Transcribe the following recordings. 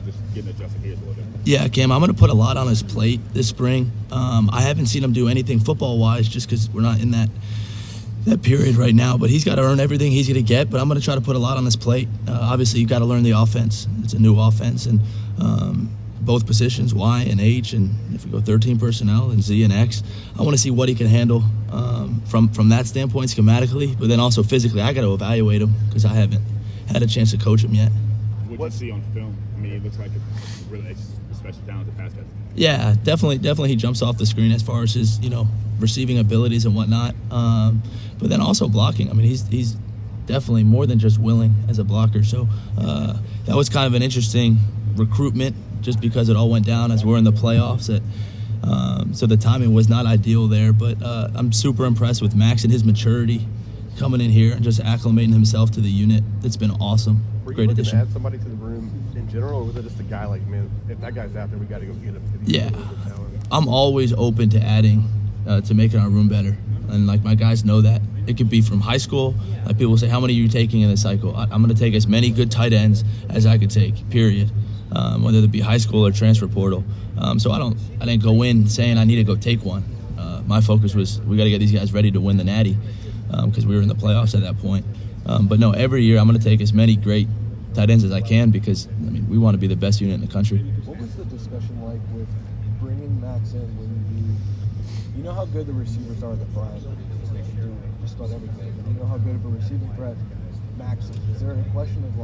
just getting adjusted here a little bit. Yeah, Cam, I'm going to put a lot on his plate this spring. I haven't seen him do anything football-wise just because we're not in that period right now. But he's got to earn everything he's going to get. But I'm going to try to put a lot on his plate. Obviously, you've got to learn the offense. It's a new offense. And both positions, Y and H. And if we go 13 personnel and Z and X, I want to see what he can handle from that standpoint schematically. But then also physically, I got to evaluate him because I haven't had a chance to coach him yet. What you see on film? I mean, it looks like a really special talented pass catcher. Yeah, definitely he jumps off the screen as far as his, receiving abilities and whatnot. But then also blocking. I mean, he's definitely more than just willing as a blocker. So that was kind of an interesting recruitment just because it all went down as we're in the playoffs. So the timing was not ideal there. But I'm super impressed with Max and his maturity coming in here and just acclimating himself to the unit. It's been awesome. Were you Great looking addition. to add somebody to the room in general, or was it just a guy like, man, if that guy's out there, we got to go get him? Yeah, I'm always open to adding, to making our room better. And, my guys know that. It could be from high school. Like, people say, how many are you taking in this cycle? I'm going to take as many good tight ends as I could take, period, whether it be high school or transfer portal. So I didn't go in saying I need to go take one. My focus was we got to get these guys ready to win the Natty because we were in the playoffs at that point. But no, every year I'm going to take as many great tight ends as I can because, we want to be the best unit in the country. What was the discussion like with bringing Max in when you know how good the receivers are that Brian do just about everything. You know how good of a receiving threat Max is. Is there a question of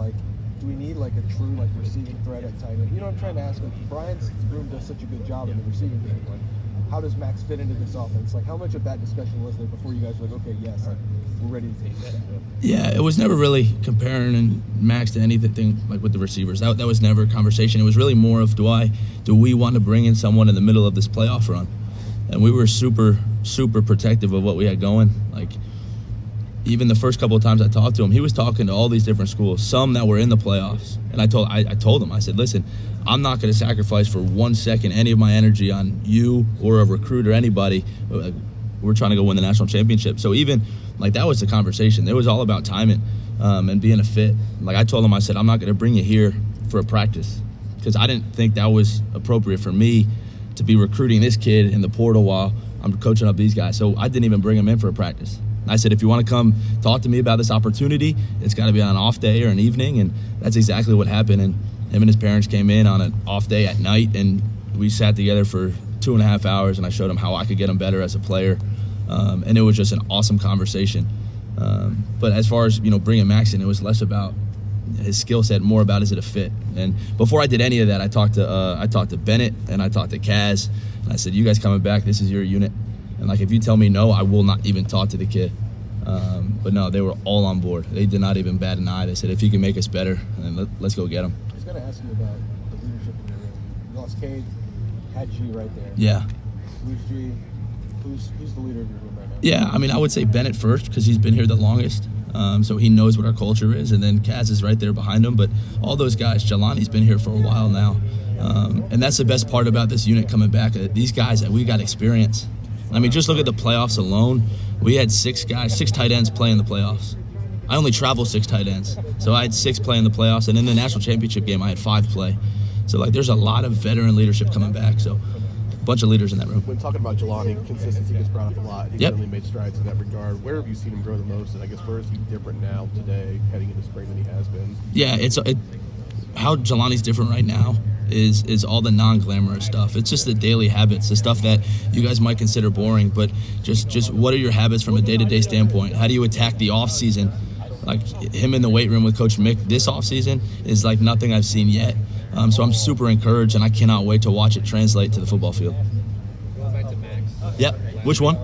do we need a true receiving threat at tight end? You know what I'm trying to ask? Brian's room does such a good job in the receiving game. How does Max fit into this offense? How much of that discussion was there before you guys were okay, yes, we're ready to take that? Yeah, it was never really comparing Max to anything with the receivers. That was never a conversation. It was really more of do we want to bring in someone in the middle of this playoff run? And we were super, super protective of what we had going. Even the first couple of times I talked to him, he was talking to all these different schools, some that were in the playoffs. And I told him, I said, listen, I'm not going to sacrifice for 1 second any of my energy on you or a recruit or anybody. We're trying to go win the national championship. So even that was the conversation. It was all about timing and being a fit. I told him, I said, I'm not going to bring you here for a practice because I didn't think that was appropriate for me to be recruiting this kid in the portal while I'm coaching up these guys. So I didn't even bring him in for a practice. I said, if you want to come talk to me about this opportunity, it's got to be on an off day or an evening, and that's exactly what happened. And him and his parents came in on an off day at night, and we sat together for 2.5 hours, and I showed him how I could get him better as a player, and it was just an awesome conversation. But as far as bringing Max in, it was less about his skill set, more about is it a fit. And before I did any of that, I talked to Bennett and I talked to Kaz, and I said, you guys coming back, this is your unit. And if you tell me no, I will not even talk to the kid. But no, they were all on board. They did not even bat an eye. They said, if he can make us better, then let's go get him. I was going to ask you about the leadership in your room. You lost Cade, had G right there. Yeah. Who's G? Who's the leader of your room right now? Yeah, I would say Bennett first because he's been here the longest. So he knows what our culture is. And then Kaz is right there behind him. But all those guys, Jelani's been here for a while now. And that's the best part about this unit coming back. These guys, we got experience. Just look at the playoffs alone. We had 6 tight ends play in the playoffs. I only travel 6 tight ends. So I had 6 play in the playoffs. And in the national championship game, I had 5 play. So, there's a lot of veteran leadership coming back. So, a bunch of leaders in that room. When talking about Jelani, consistency gets brought up a lot. He's Yep. really made strides in that regard. Where have you seen him grow the most? And I guess where is he different now today, heading into spring than he has been? Yeah, how Jelani's different right now is all the non-glamorous stuff. It's just the daily habits, the stuff that you guys might consider boring, but just what are your habits from a day-to-day standpoint? How do you attack the off-season? Him in the weight room with Coach Mick this off-season is nothing I've seen yet. So I'm super encouraged, and I cannot wait to watch it translate to the football field. Going back to Max. Yep. Which one?